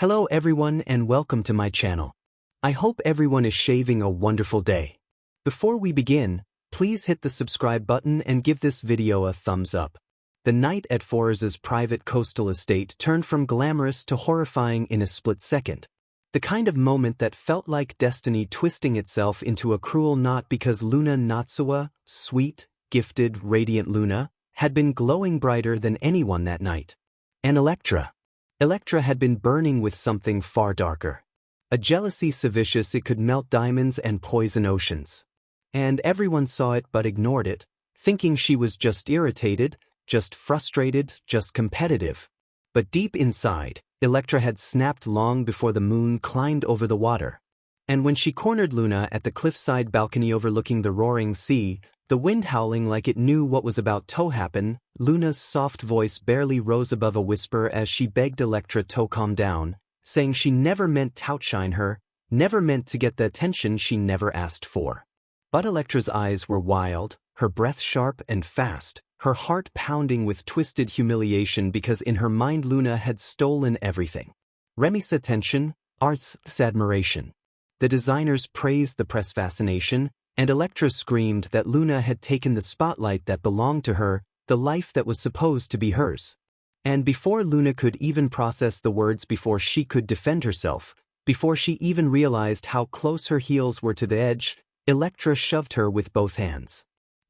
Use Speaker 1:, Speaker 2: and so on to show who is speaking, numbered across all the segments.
Speaker 1: Hello everyone and welcome to my channel. I hope everyone is shaving a wonderful day. Before we begin, please hit the subscribe button and give this video a thumbs up. The night at Forres's private coastal estate turned from glamorous to horrifying in a split second. The kind of moment that felt like destiny twisting itself into a cruel knot because Luna Natsuwa, sweet, gifted, radiant Luna, had been glowing brighter than anyone that night. And Electra had been burning with something far darker. A jealousy so vicious it could melt diamonds and poison oceans. And everyone saw it but ignored it, thinking she was just irritated, just frustrated, just competitive. But deep inside, Electra had snapped long before the moon climbed over the water. And when she cornered Luna at the cliffside balcony overlooking the roaring sea, the wind howling like it knew what was about to happen, Luna's soft voice barely rose above a whisper as she begged Electra to calm down, saying she never meant to outshine her, never meant to get the attention she never asked for. But Electra's eyes were wild, her breath sharp and fast, her heart pounding with twisted humiliation because in her mind Luna had stolen everything. Remy's attention, art's admiration. The designers praised the press fascination, and Electra screamed that Luna had taken the spotlight that belonged to her, the life that was supposed to be hers. And before Luna could even process the words, before she could defend herself, before she even realized how close her heels were to the edge, Electra shoved her with both hands.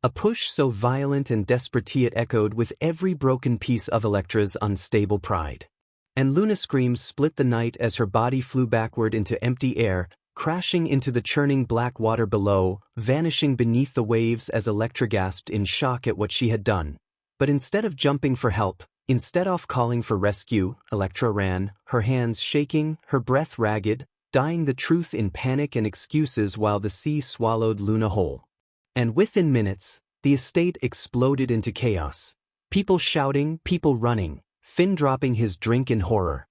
Speaker 1: A push so violent and desperate it echoed with every broken piece of Electra's unstable pride. And Luna's screams split the night as her body flew backward into empty air, crashing into the churning black water below, vanishing beneath the waves as Electra gasped in shock at what she had done. But instead of jumping for help, instead of calling for rescue, Electra ran, her hands shaking, her breath ragged, dying the truth in panic and excuses while the sea swallowed Luna whole. And within minutes, the estate exploded into chaos. People shouting, people running, Finn dropping his drink in horror.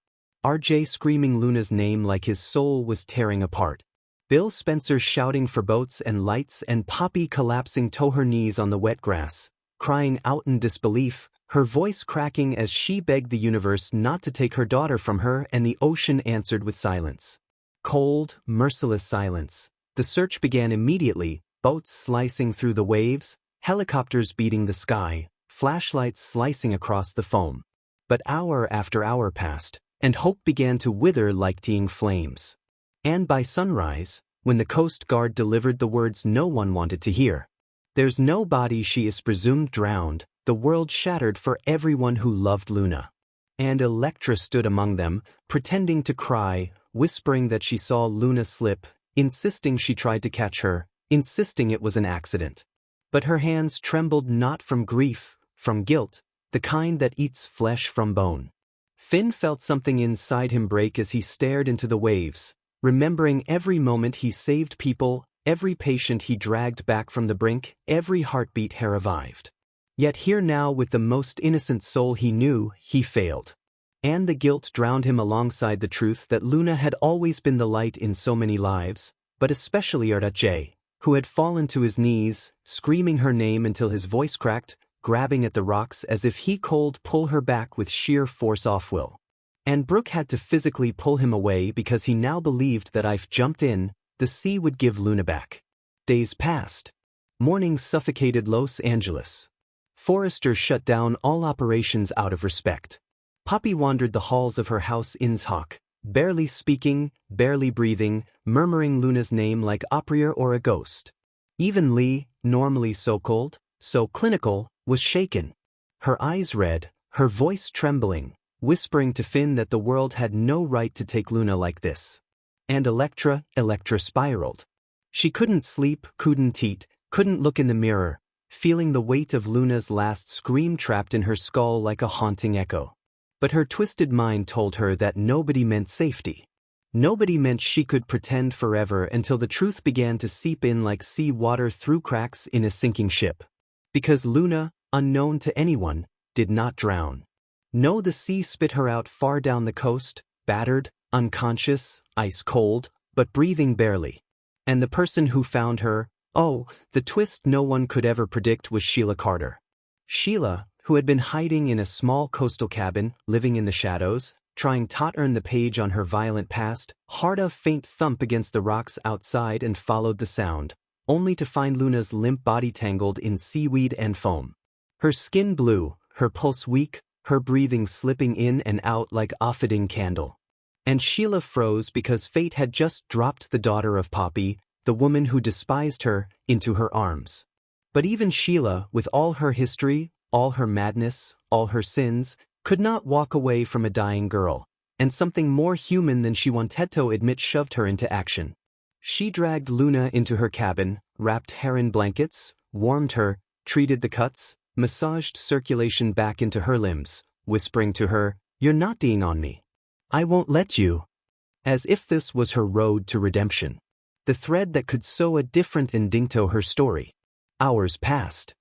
Speaker 1: RJ screaming Luna's name like his soul was tearing apart. Bill Spencer shouting for boats and lights, and Poppy collapsing to her knees on the wet grass, crying out in disbelief, her voice cracking as she begged the universe not to take her daughter from her, and the ocean answered with silence. Cold, merciless silence. The search began immediately, boats slicing through the waves, helicopters beating the sky, flashlights slicing across the foam. But hour after hour passed, and hope began to wither like dying flames. And by sunrise, when the Coast Guard delivered the words no one wanted to hear, "There's no body, she is presumed drowned," the world shattered for everyone who loved Luna. And Electra stood among them, pretending to cry, whispering that she saw Luna slip, insisting she tried to catch her, insisting it was an accident. But her hands trembled not from grief, from guilt, the kind that eats flesh from bone. Finn felt something inside him break as he stared into the waves, remembering every moment he saved people, every patient he dragged back from the brink, every heartbeat he revived. Yet here now, with the most innocent soul he knew, he failed. And the guilt drowned him alongside the truth that Luna had always been the light in so many lives, but especially RJ, who had fallen to his knees, screaming her name until his voice cracked, grabbing at the rocks as if he could pull her back with sheer force off will. And Brooke had to physically pull him away because he now believed that if jumped in, the sea would give Luna back. Days passed. Morning suffocated Los Angeles. Forrester shut down all operations out of respect. Poppy wandered the halls of her house in SHOCKS, barely speaking, barely breathing, murmuring Luna's name like opera or a ghost. Even Lee, normally so cold, so clinical, was shaken. Her eyes red, her voice trembling, whispering to Finn that the world had no right to take Luna like this. And Electra spiraled. She couldn't sleep, couldn't eat, couldn't look in the mirror, feeling the weight of Luna's last scream trapped in her skull like a haunting echo. But her twisted mind told her that nobody meant safety. Nobody meant she could pretend forever until the truth began to seep in like sea water through cracks in a sinking ship. Because Luna, unknown to anyone, did not drown. No, the sea spit her out far down the coast, battered, unconscious, ice cold, but breathing barely. And the person who found her, oh, the twist no one could ever predict, was Sheila Carter. Sheila, who had been hiding in a small coastal cabin, living in the shadows, trying to turn the page on her violent past, heard a faint thump against the rocks outside and followed the sound, only to find Luna's limp body tangled in seaweed and foam. Her skin blue, her pulse weak, her breathing slipping in and out like a fading candle. And Sheila froze because fate had just dropped the daughter of Poppy, the woman who despised her, into her arms. But even Sheila, with all her history, all her madness, all her sins, could not walk away from a dying girl, and something more human than she wanted to admit shoved her into action. She dragged Luna into her cabin, wrapped her in blankets, warmed her, treated the cuts, massaged circulation back into her limbs, whispering to her, "You're not dying on me. I won't let you." As if this was her road to redemption. The thread that could sew a different ending to her story. Hours passed.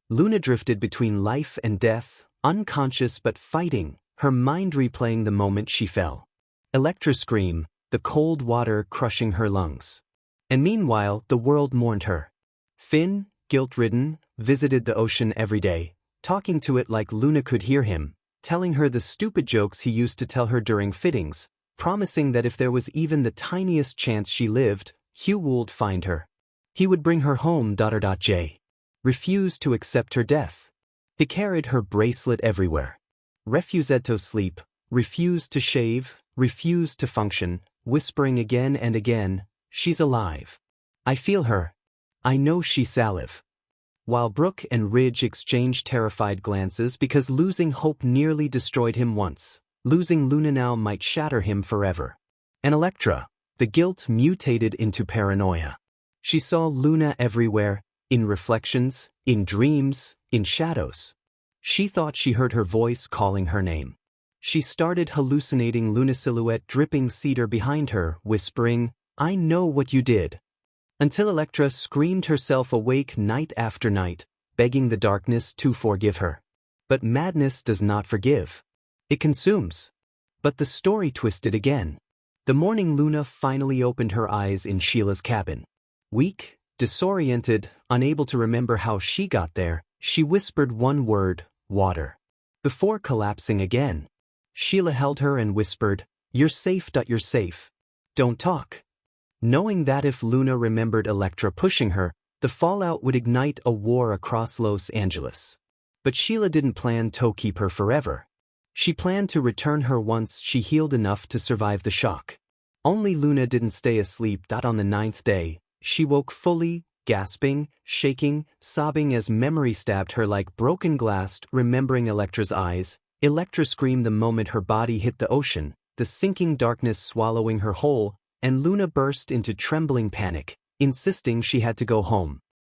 Speaker 1: Luna drifted between life and death, unconscious but fighting, her mind replaying the moment she fell. Electra scream, the cold water crushing her lungs. And meanwhile, the world mourned her. Finn, guilt-ridden, visited the ocean every day, talking to it like Luna could hear him, telling her the stupid jokes he used to tell her during fittings, promising that if there was even the tiniest chance she lived, Hugh would find her. He would bring her home. J. Refused to accept her death. He carried her bracelet everywhere. Refused to sleep, refused to shave, refused to function, whispering again and again, "She's alive. I feel her. I know she's alive." While Brooke and Ridge exchanged terrified glances because losing hope nearly destroyed him once, losing Luna now might shatter him forever. And Electra, the guilt mutated into paranoia. She saw Luna everywhere, in reflections, in dreams, in shadows. She thought she heard her voice calling her name. She started hallucinating Luna's silhouette dripping cedar behind her, whispering, "I know what you did." Until Electra screamed herself awake night after night, begging the darkness to forgive her. But madness does not forgive. It consumes. But the story twisted again. The morning Luna finally opened her eyes in Sheila's cabin. Weak, disoriented, unable to remember how she got there, she whispered one word, "Water." Before collapsing again. Sheila held her and whispered, "You're safe. You're safe. Don't talk." Knowing that if Luna remembered Electra pushing her, the fallout would ignite a war across Los Angeles. But Sheila didn't plan to keep her forever. She planned to return her once she healed enough to survive the shock. Only Luna didn't stay asleep. On the 9th day, she woke fully, gasping, shaking, sobbing as memory stabbed her like broken glass. Remembering Electra's eyes, Electra screamed the moment her body hit the ocean, the sinking darkness swallowing her whole, and Luna burst into trembling panic, insisting she had to go home.